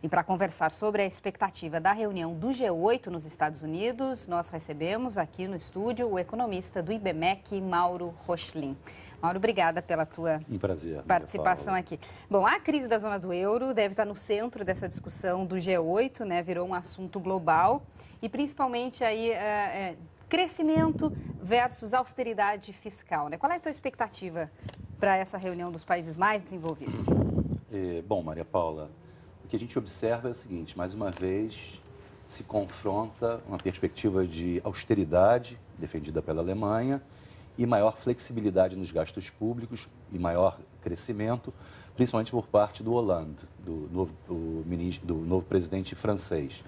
E para conversar sobre a expectativa da reunião do G8 nos Estados Unidos, nós recebemos aqui no estúdio o economista do IBMEC, Mauro Rochlin. Mauro, obrigada pela tua participação aqui. Bom, a crise da zona do euro deve estar no centro dessa discussão do G8, né? Virou um assunto global e principalmente aí crescimento versus austeridade fiscal, né? Qual é a tua expectativa para essa reunião dos países mais desenvolvidos? Bom, Maria Paula, o que a gente observa é o seguinte: mais uma vez se confronta uma perspectiva de austeridade defendida pela Alemanha e maior flexibilidade nos gastos públicos e maior crescimento, principalmente por parte do Hollande, do novo presidente francês.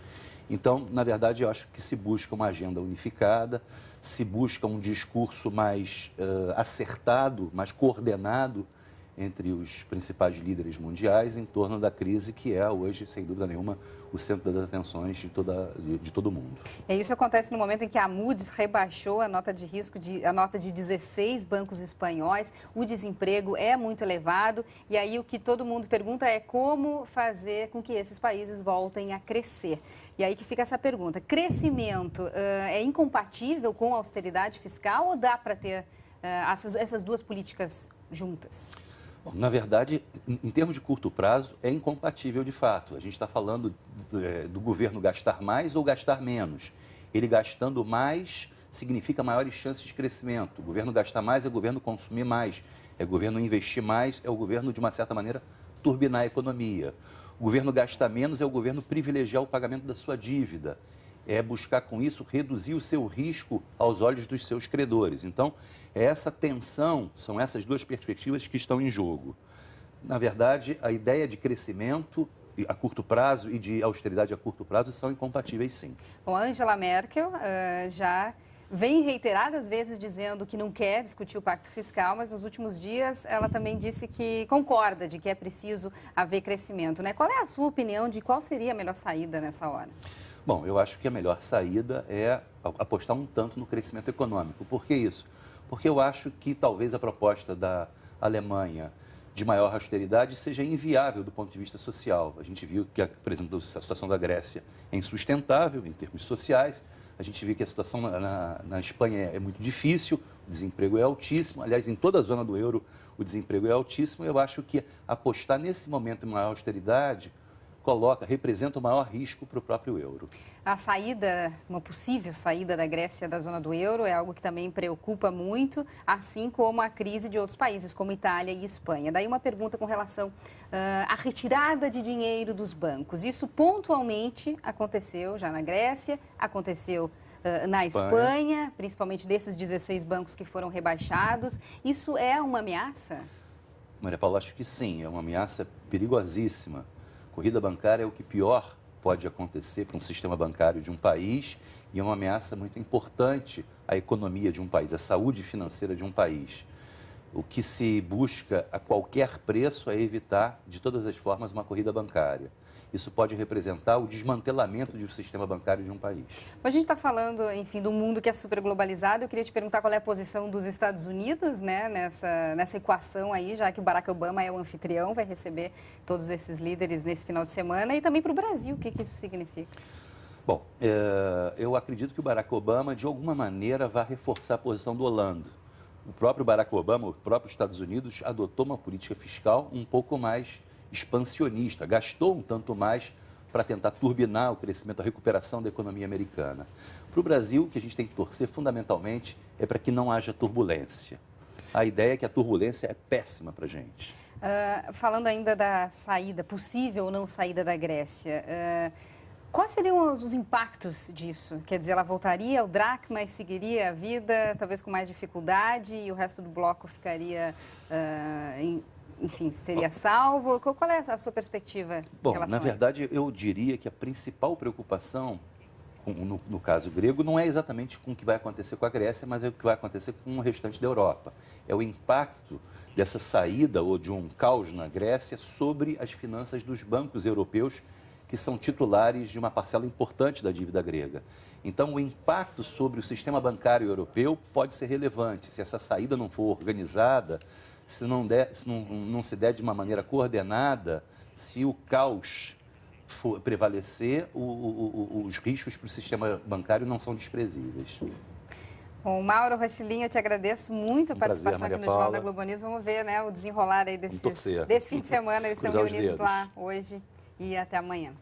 Então, na verdade, eu acho que se busca uma agenda unificada, se busca um discurso mais acertado, mais coordenado entre os principais líderes mundiais em torno da crise que é hoje, sem dúvida nenhuma, o centro das atenções de todo mundo. E isso acontece no momento em que a Moody's rebaixou a nota de risco, a nota de 16 bancos espanhóis, o desemprego é muito elevado e aí o que todo mundo pergunta é como fazer com que esses países voltem a crescer. E aí que fica essa pergunta, crescimento é incompatível com a austeridade fiscal ou dá para ter essas duas políticas juntas? Bom, na verdade, em termos de curto prazo, é incompatível de fato. A gente está falando do governo gastar mais ou gastar menos. Ele gastando mais significa maiores chances de crescimento. O governo gastar mais é o governo consumir mais, é o governo investir mais, é o governo, de uma certa maneira, turbinar a economia. O governo gastar menos é o governo privilegiar o pagamento da sua dívida. É buscar com isso reduzir o seu risco aos olhos dos seus credores. Então, essa tensão, são essas duas perspectivas que estão em jogo. Na verdade, a ideia de crescimento a curto prazo e de austeridade a curto prazo são incompatíveis, sim. Bom, a Angela Merkel já vem reiteradas vezes dizendo que não quer discutir o pacto fiscal, mas nos últimos dias ela também disse que concorda de que é preciso haver crescimento, né? Qual é a sua opinião de qual seria a melhor saída nessa hora? Bom, eu acho que a melhor saída é apostar um tanto no crescimento econômico. Por que isso? Porque eu acho que talvez a proposta da Alemanha de maior austeridade seja inviável do ponto de vista social. A gente viu que, por exemplo, a situação da Grécia é insustentável em termos sociais. A gente viu que a situação na Espanha é muito difícil, o desemprego é altíssimo. Aliás, em toda a zona do euro, o desemprego é altíssimo. Eu acho que apostar nesse momento em maior austeridade representa o maior risco para o próprio euro. A saída, uma possível saída da Grécia da zona do euro é algo que também preocupa muito, assim como a crise de outros países, como Itália e Espanha. Daí uma pergunta com relação à retirada de dinheiro dos bancos. Isso pontualmente aconteceu já na Grécia, aconteceu na Espanha, principalmente desses 16 bancos que foram rebaixados. Isso é uma ameaça? Maria Paula, acho que sim, é uma ameaça perigosíssima. Corrida bancária é o que pior pode acontecer para um sistema bancário de um país e é uma ameaça muito importante à economia de um país, à saúde financeira de um país. O que se busca a qualquer preço é evitar, de todas as formas, uma corrida bancária. Isso pode representar o desmantelamento do sistema bancário de um país. A gente está falando, enfim, do mundo que é super globalizado. Eu queria te perguntar qual é a posição dos Estados Unidos, né, nessa equação aí, já que o Barack Obama é o anfitrião, vai receber todos esses líderes nesse final de semana. E também para o Brasil, o que isso significa? Bom, eu acredito que o Barack Obama, de alguma maneira, vai reforçar a posição do Hollande. O próprio Barack Obama, o próprio Estados Unidos, adotou uma política fiscal um pouco mais expansionista, gastou um tanto mais para tentar turbinar o crescimento, a recuperação da economia americana. Para o Brasil, o que a gente tem que torcer fundamentalmente é para que não haja turbulência. A ideia é que a turbulência é péssima para a gente. Falando ainda da saída, possível ou não saída da Grécia, quais seriam os impactos disso? Quer dizer, ela voltaria ao dracma e seguiria a vida, talvez com mais dificuldade, e o resto do bloco ficaria enfim, seria salvo? Qual é a sua perspectiva? Bom, na verdade, eu diria que a principal preocupação, no caso grego, não é exatamente com o que vai acontecer com a Grécia, mas é o que vai acontecer com o restante da Europa. É o impacto dessa saída ou de um caos na Grécia sobre as finanças dos bancos europeus, que são titulares de uma parcela importante da dívida grega. Então, o impacto sobre o sistema bancário europeu pode ser relevante. Se essa saída não for organizada, se não se der de uma maneira coordenada, se o caos prevalecer, os riscos para o sistema bancário não são desprezíveis. Bom, Mauro Rochlin, eu te agradeço muito a participação aqui no Jornal da Globo News. Vamos ver, né, o desenrolar aí desse fim de semana. Eles estão reunidos lá hoje e até amanhã.